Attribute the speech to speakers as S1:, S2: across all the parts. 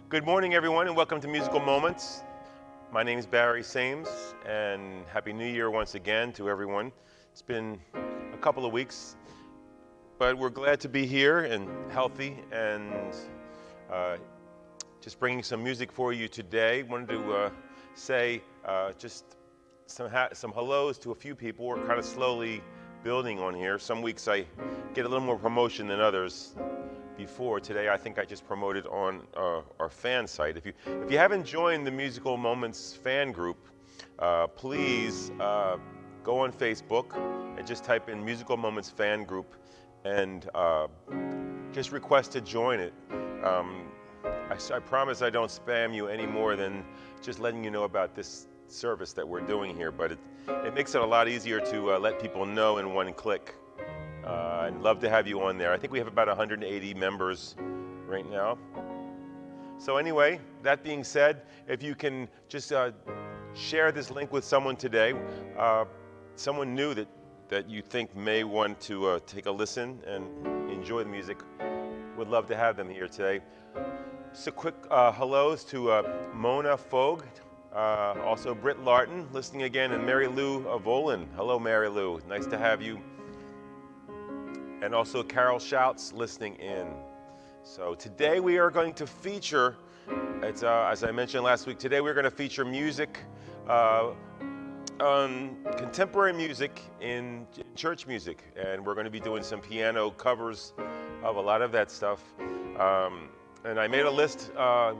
S1: Good morning, everyone, and welcome to Musical Moments. My name is Barry Sames, and Happy New Year once again to everyone. It's been a couple of weeks, but we're glad to be here and healthy and just bringing some music for you today. Wanted to say just some hellos to a few people. We're kind of slowly building on here. Some weeks I get a little more promotion than others. Before today, I think I just promoted on our fan site. If you haven't joined the Musical Moments fan group, please go on Facebook and just type in Musical Moments fan group and just request to join it. I promise I don't spam you any more than just letting you know about this service that we're doing here, but it makes it a lot easier to let people know in one click. I'd love to have you on there. I think we have about 180 members right now. So anyway, that being said, if you can just share this link with someone today, someone new that you think may want to take a listen and enjoy the music, would love to have them here today. Just a quick hellos to Mona Fogue, also Britt Larton, listening again, and Mary Lou Volin. Hello, Mary Lou. Nice to have you. And also Carol Shouts listening in. So today we are going to feature, as I mentioned last week, today we're going to feature music, contemporary music in church music. And we're going to be doing some piano covers of a lot of that stuff. And I made a list,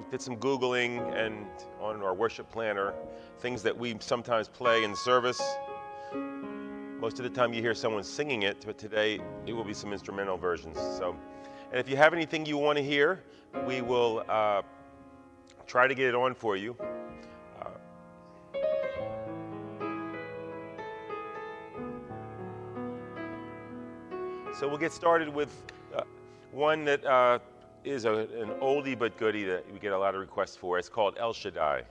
S1: did some Googling and on our worship planner, things that we sometimes play in service. Most of the time you hear someone singing it, but today it will be some instrumental versions. So, and if you have anything you want to hear, we will try to get it on for you. So we'll get started with one that is an oldie but goodie that we get a lot of requests for. It's called El Shaddai.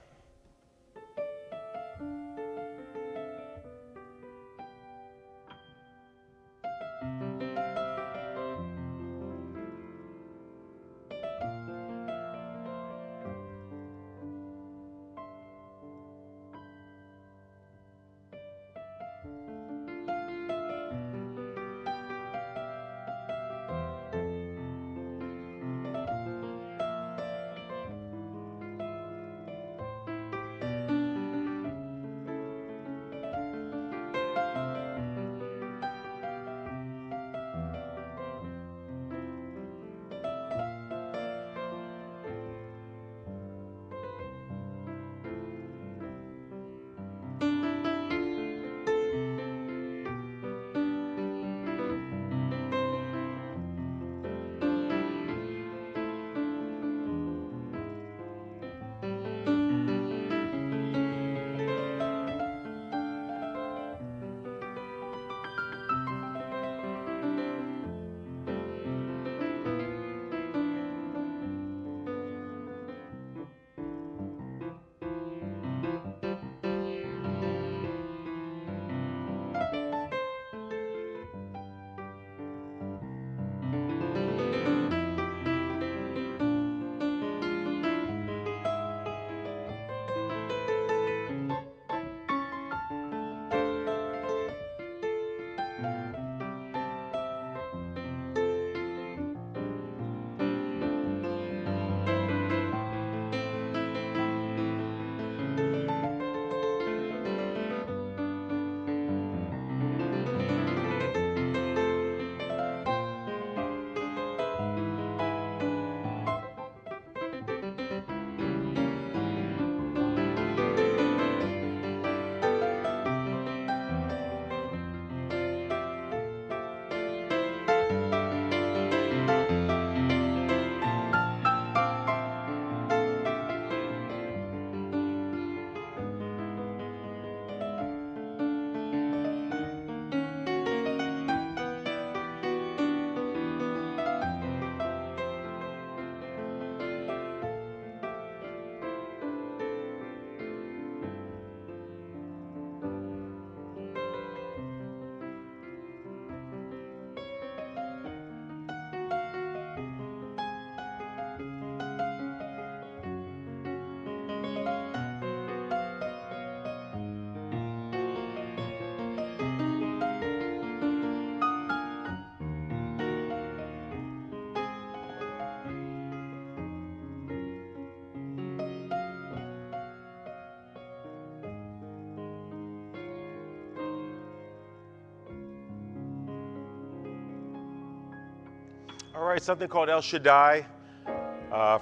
S1: All right, something called El Shaddai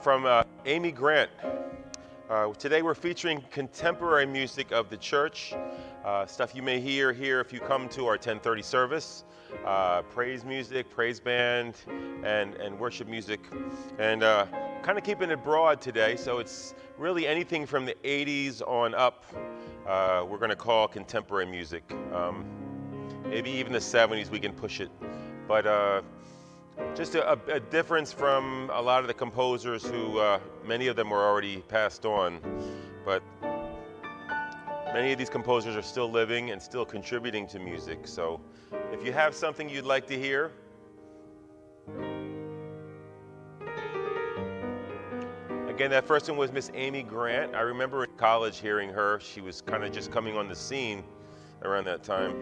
S1: from Amy Grant. Today we're featuring contemporary music of the church, stuff you may hear here if you come to our 10:30 service, praise music, praise band, and worship music, and kind of keeping it broad today, so it's really anything from the 80s on up we're going to call contemporary music. Maybe even the 70s we can push it, but just a difference from a lot of the composers who, many of them were already passed on, but many of these composers are still living and still contributing to music. So if you have something you'd like to hear, again, that first one was Miss Amy Grant. I remember in college hearing her. She was kind of just coming on the scene around that time,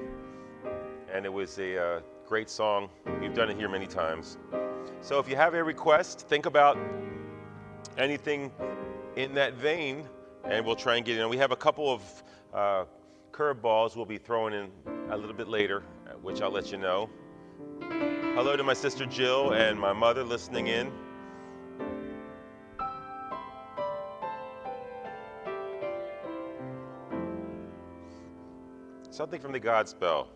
S1: and it was a great song. We've done it here many times. So if you have a request, think about anything in that vein, and we'll try and get in. We have a couple of curveballs we'll be throwing in a little bit later, which I'll let you know. Hello to my sister Jill and my mother listening in. Something from the Godspell.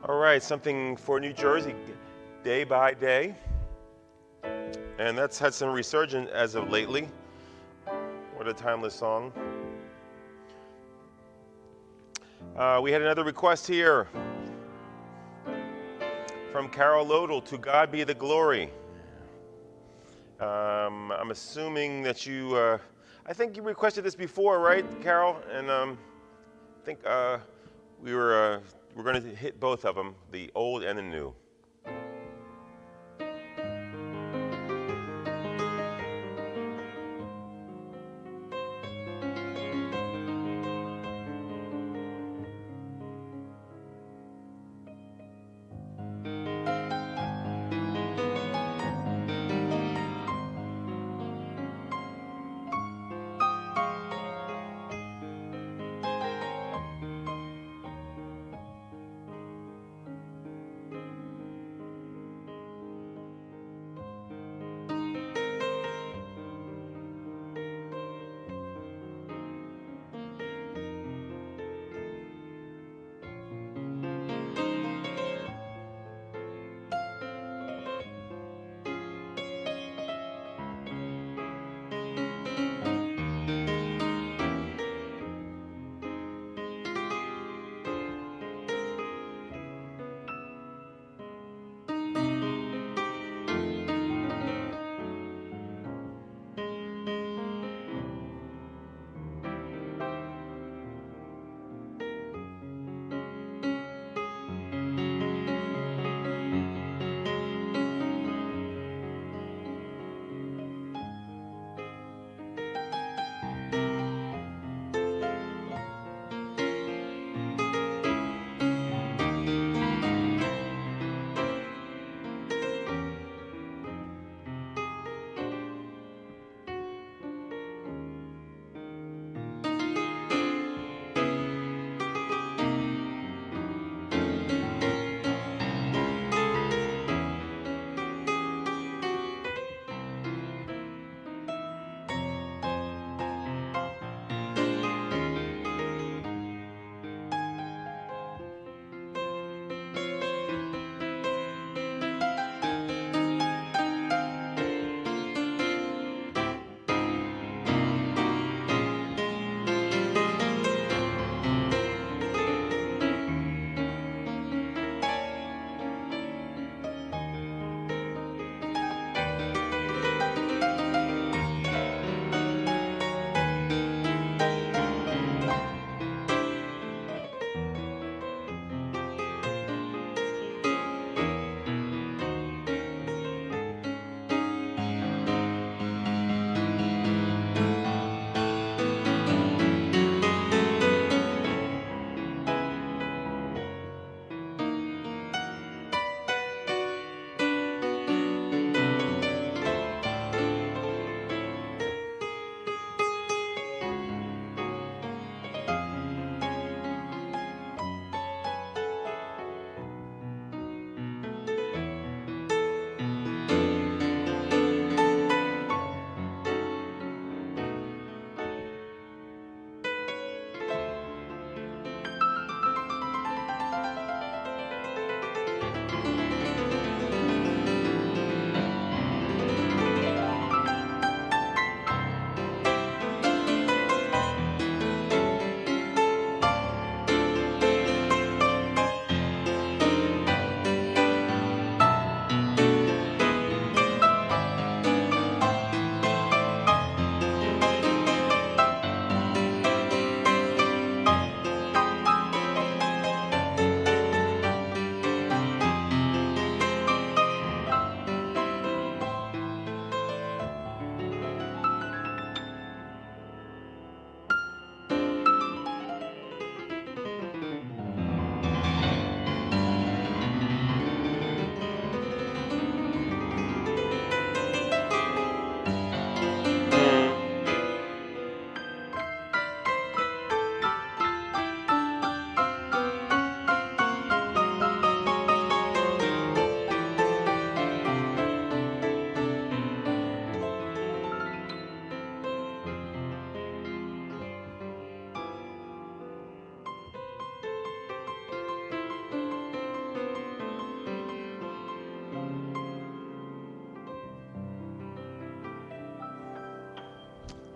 S1: All right, something for New Jersey, Day by Day. And that's had some resurgence as of lately. What a timeless song. We had another request here from Carol Lodel, To God Be the Glory. I'm assuming that you, I think you requested this before, right, Carol? And I think we're going to hit both of them, the old and the new.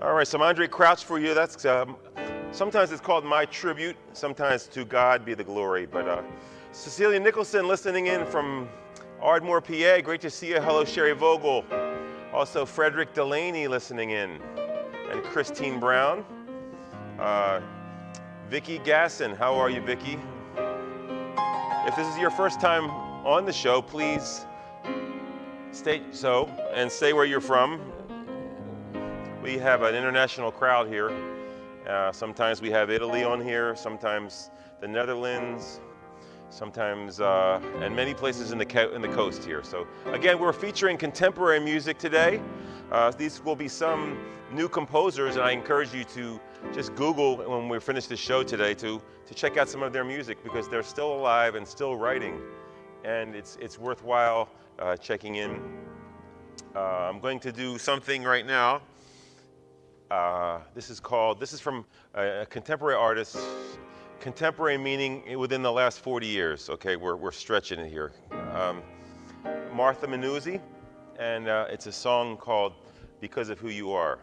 S1: All right, some Andre Crouch for you. That's sometimes it's called My Tribute. Sometimes To God Be the Glory. But Cecilia Nicholson listening in from Ardmore, PA. Great to see you. Hello, Sherry Vogel. Also, Frederick Delaney listening in, and Christine Brown. Vicky Gasson, how are you, Vicky? If this is your first time on the show, please state so and say where you're from. We have an international crowd here. Sometimes we have Italy on here, sometimes the Netherlands, sometimes and many places in the coast here. So again, we're featuring contemporary music today. These will be some new composers, and I encourage you to just Google when we finish the show today to check out some of their music, because they're still alive and still writing, and it's worthwhile checking in. I'm going to do something right now. This is from a contemporary artist. Contemporary meaning within the last 40 years. Okay, we're stretching it here. Martha Manuzzi, and it's a song called "Because of Who You Are."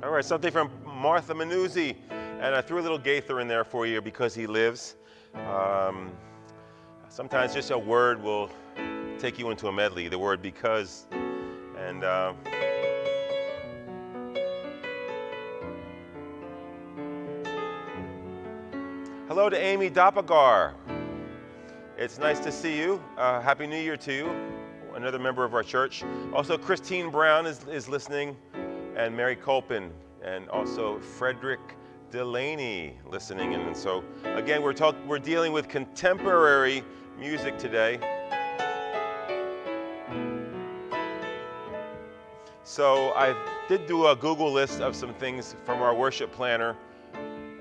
S1: All right, something from Martha Manuzzi, and I threw a little Gaither in there for you because he lives. Sometimes just a word will take you into a medley. The word because, and hello to Amy Dopagar. It's nice to see you. Happy New Year to you, another member of our church. Also, Christine Brown is listening, and Mary Colpin, and also Frederick Delaney listening. And so, again, we're dealing with contemporary music today. So I did do a Google list of some things from our worship planner,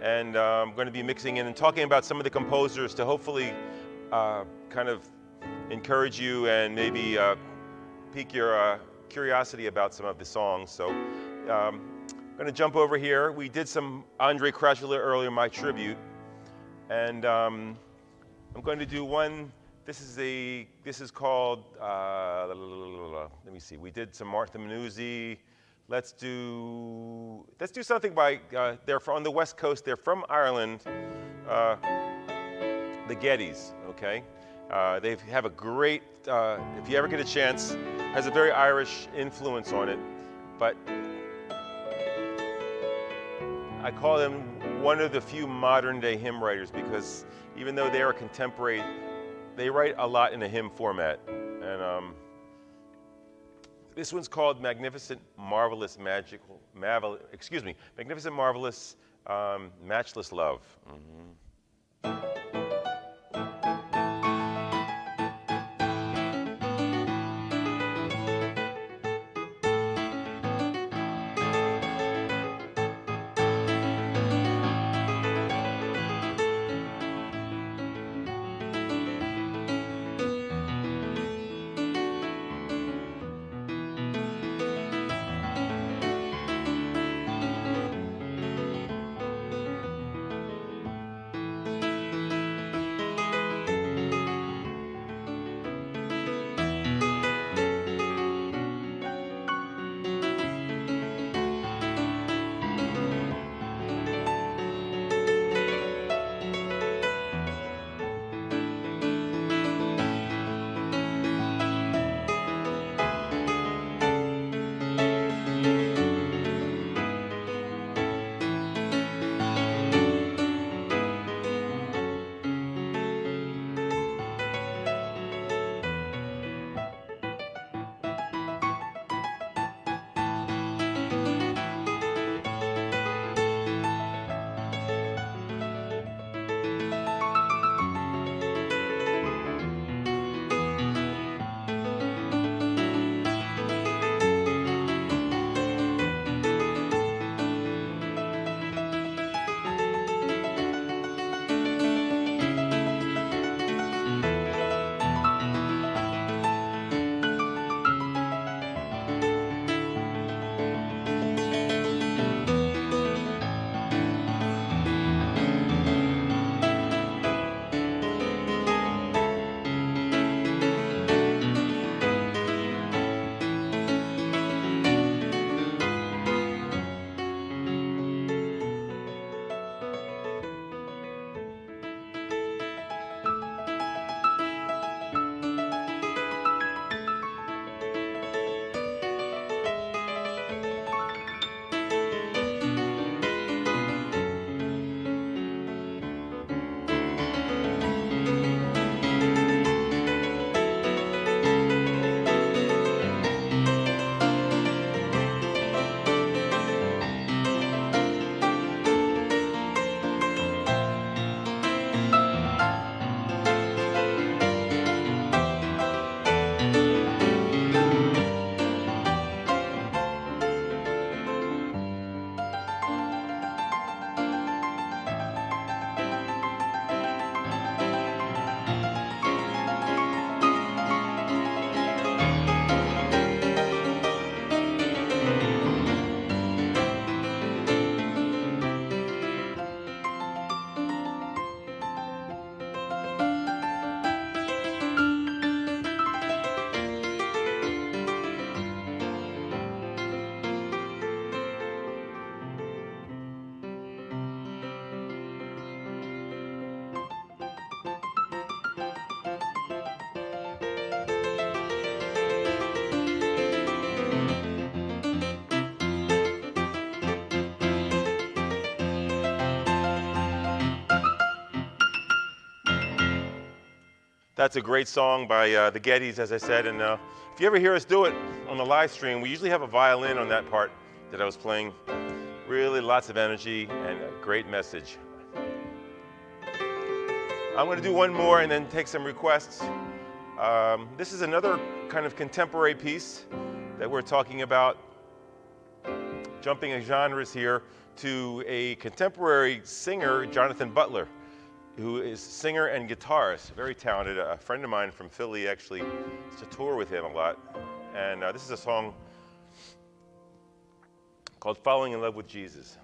S1: and I'm going to be mixing in and talking about some of the composers to hopefully kind of encourage you and maybe pique your curiosity about some of the songs. So I'm going to jump over here. We did some Andre Krashula earlier, my tribute, and I'm going to do one. This is called. Let me see. We did some Martha Manuzzi. Let's do something by. They're from on the West Coast. They're from Ireland. The Gettys, okay? They have a great, if you ever get a chance, has a very Irish influence on it, but I call them one of the few modern day hymn writers because even though they are contemporary, they write a lot in a hymn format. And this one's called Magnificent, Marvelous, Magnificent, Marvelous, Matchless Love. Mm-hmm. That's a great song by the Gettys, as I said. And if you ever hear us do it on the live stream, we usually have a violin on that part that I was playing. Really lots of energy and a great message. I'm going to do one more and then take some requests. This is another kind of contemporary piece that we're talking about, jumping in genres here, to a contemporary singer, Jonathan Butler, who is singer and guitarist, very talented. A friend of mine from Philly actually used to tour with him a lot. And this is a song called Falling in Love with Jesus.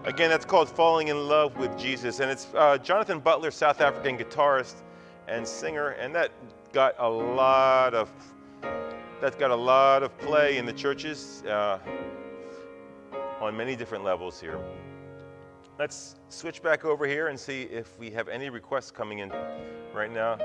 S1: Again, that's called Falling in Love with Jesus, and it's Jonathan Butler, South African guitarist and singer, and that got a lot of play in the churches on many different levels here. Let's switch back over here and see if we have any requests coming in right now.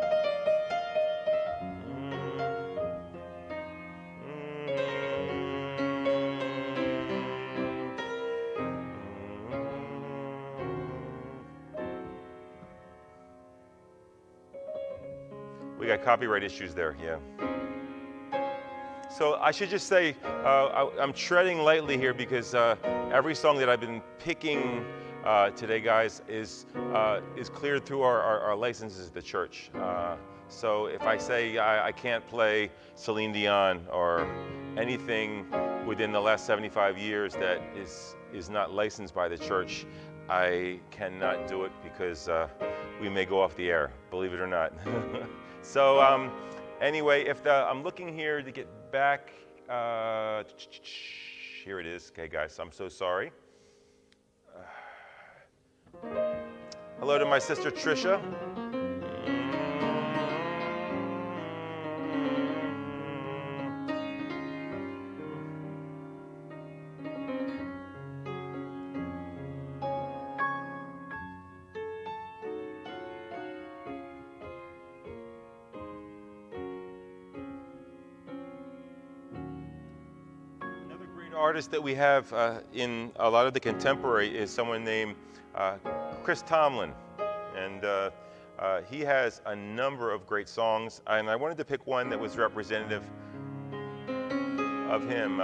S1: We got copyright issues there, yeah. So I should just say, I'm treading lightly here because every song that I've been picking today, guys, is cleared through our licenses at the church. So if I say I can't play Celine Dion or anything within the last 75 years that is not licensed by the church, I cannot do it because we may go off the air, believe it or not. So anyway, I'm looking here to get back. Here it is. Okay, guys, I'm so sorry. Hello to my sister Trisha. artist that we have in a lot of the contemporary is someone named Chris Tomlin, and he has a number of great songs, and I wanted to pick one that was representative of him.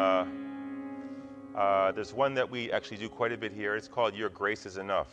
S1: There's one that we actually do quite a bit here. It's called Your Grace Is Enough.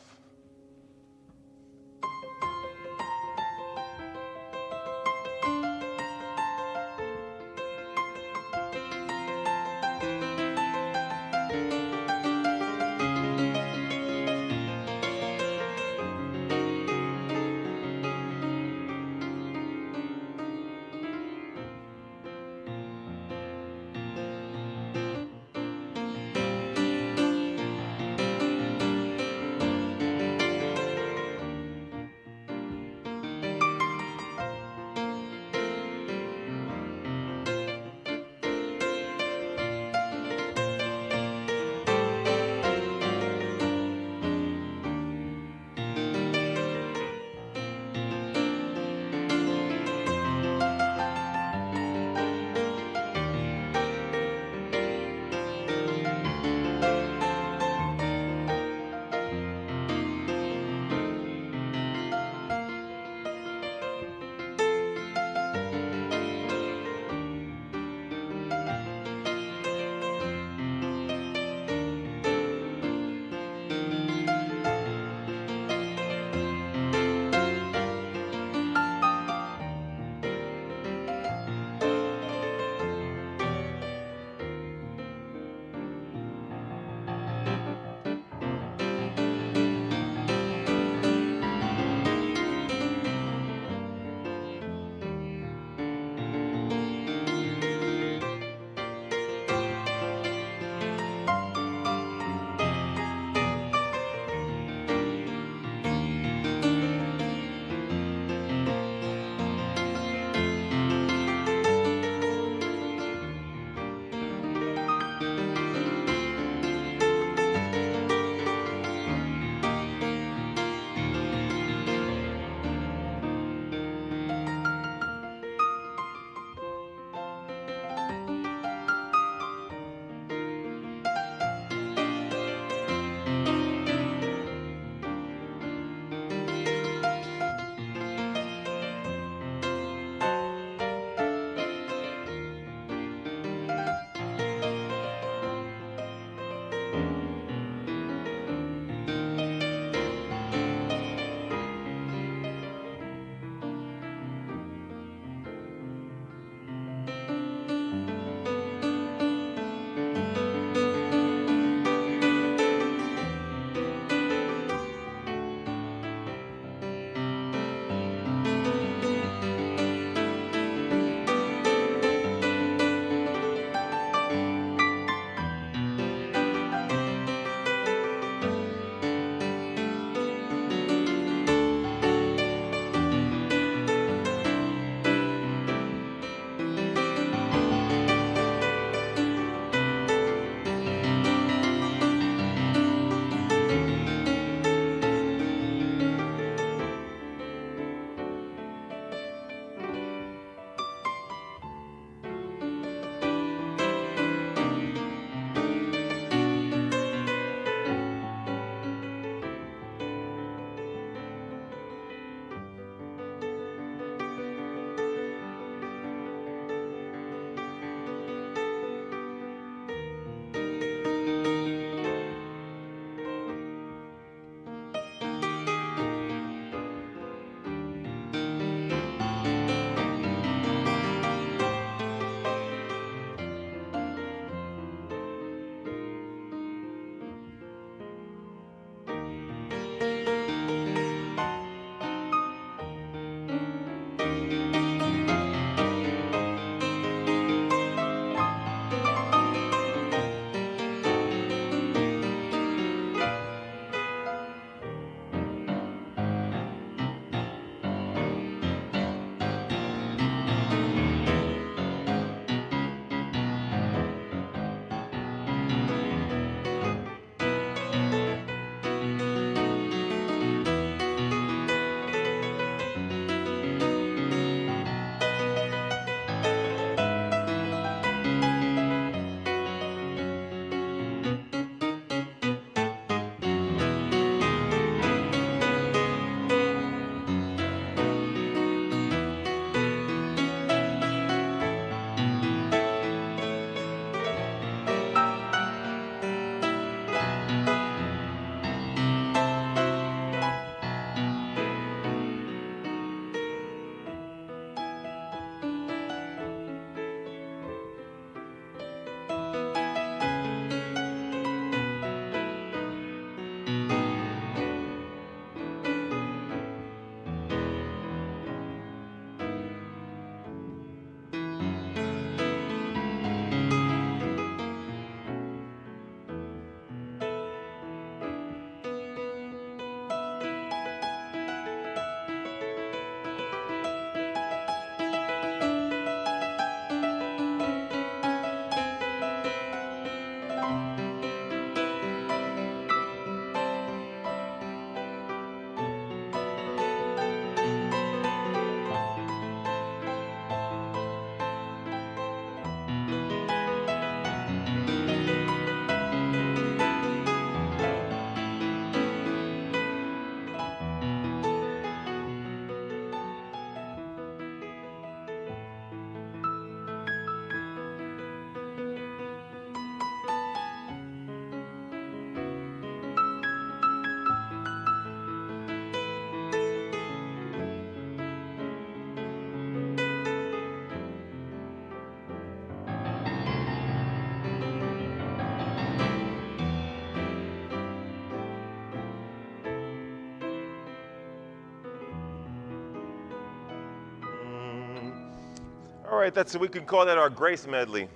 S1: All right, we can call that our grace medley.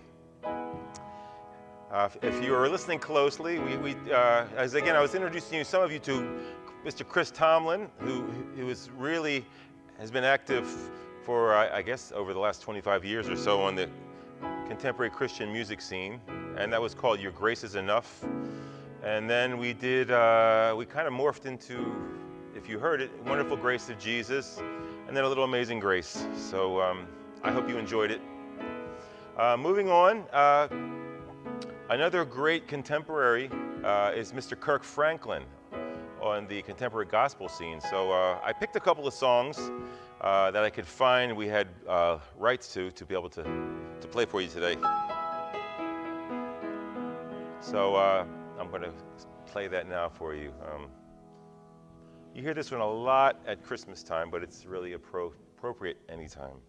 S1: If you are listening closely, as again, I was introducing some of you to Mr. Chris Tomlin, who has been active for, I guess, over the last 25 years or so on the contemporary Christian music scene, and that was called Your Grace Is Enough. And then we kind of morphed into, if you heard it, Wonderful Grace of Jesus, and then a little Amazing Grace. So I hope you enjoyed it. Moving on, another great contemporary is Mr. Kirk Franklin on the contemporary gospel scene. So I picked a couple of songs that I could find we had rights to be able to play for you today. So I'm going to play that now for you. You hear this one a lot at Christmas time, but it's really appropriate anytime.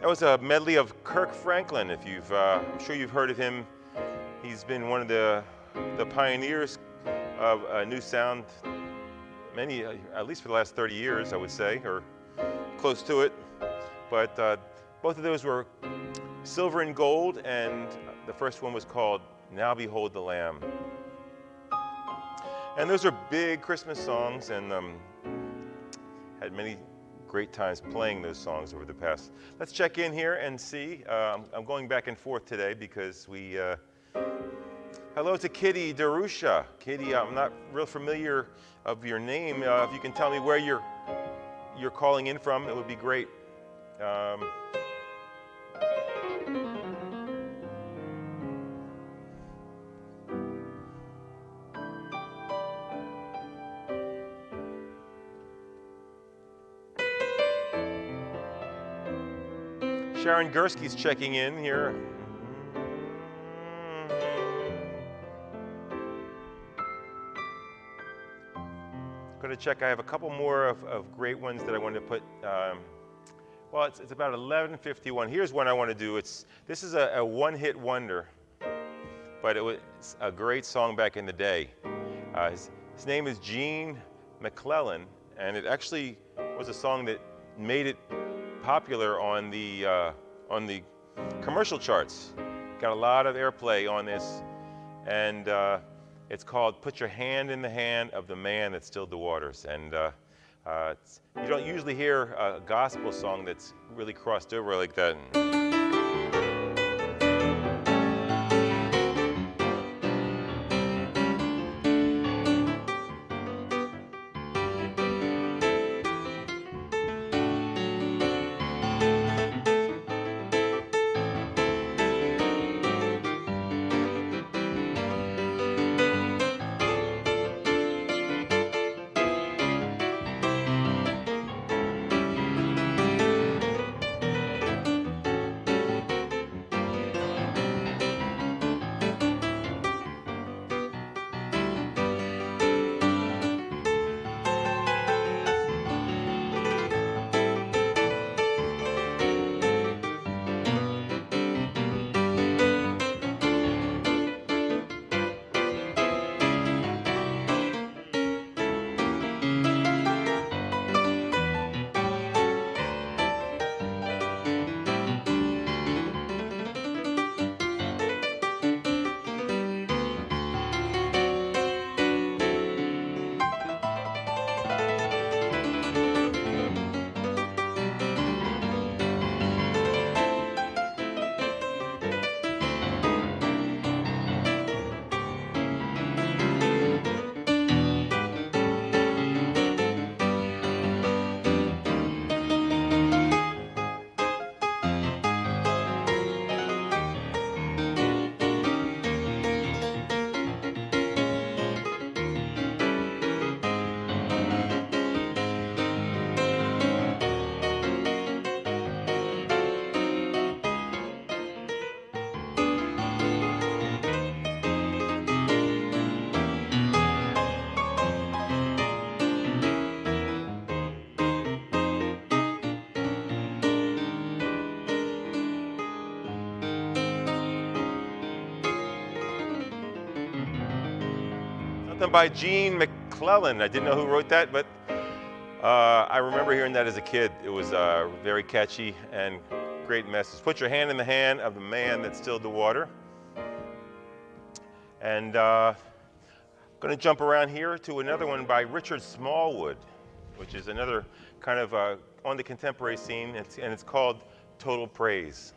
S1: That was a medley of Kirk Franklin. If I'm sure you've heard of him. He's been one of the pioneers of a new sound, at least for the last 30 years, I would say, or close to it. But both of those were silver and gold, and the first one was called "Now Behold the Lamb." And those are big Christmas songs, and had many great times playing those songs over the past. Let's check in here and see. I'm going back and forth today because hello to Katy Darusha. Katy, I'm not real familiar of your name. If you can tell me where you're calling in from, it would be great. Sharon Gursky's checking in here. Going to check. I have a couple more of great ones that I want to put. Well, it's about 11:51. Here's one I want to do. This is a one-hit wonder, but it was a great song back in the day. His name is Gene McClellan, and it actually was a song that made it popular on the commercial charts. Got a lot of airplay on this, and it's called "Put Your Hand in the Hand of the Man That Stilled the Waters." And you don't usually hear a gospel song that's really crossed over like that. Something by Gene McClellan. I didn't know who wrote that, but I remember hearing that as a kid. It was very catchy and great message. Put your hand in the hand of the man that stilled the water. And I'm going to jump around here to another one by Richard Smallwood, which is another kind of on the contemporary scene, and it's called Total Praise.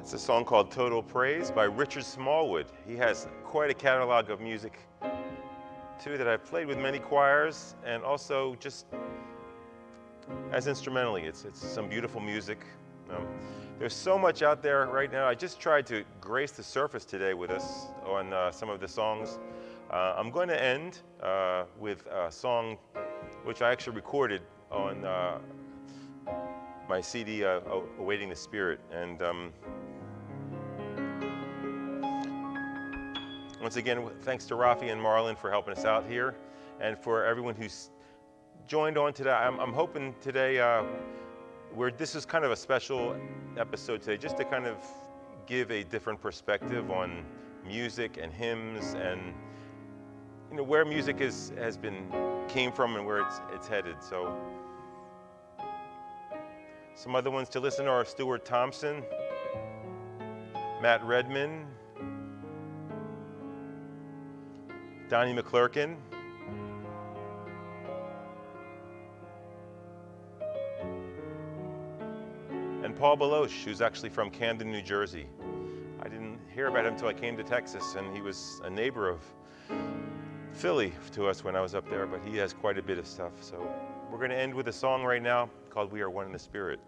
S1: It's a song called Total Praise by Richard Smallwood. He has quite a catalog of music too that I've played with many choirs and also just as instrumentally. It's some beautiful music. There's so much out there right now. I just tried to grace the surface today with us on some of the songs. I'm going to end with a song which I actually recorded on my CD, Awaiting the Spirit. And once again, thanks to Rafi and Marlon for helping us out here, and for everyone who's joined on today. I'm hoping today, this is kind of a special episode today, just to kind of give a different perspective on music and hymns, and where music came from and where it's headed. So some other ones to listen are Stuart Thompson, Matt Redman, Donnie McClurkin, and Paul Beloche, who's actually from Camden, New Jersey. I didn't hear about him until I came to Texas, and he was a neighbor of Philly to us when I was up there, but he has quite a bit of stuff. So we're going to end with a song right now called We Are One in the Spirit.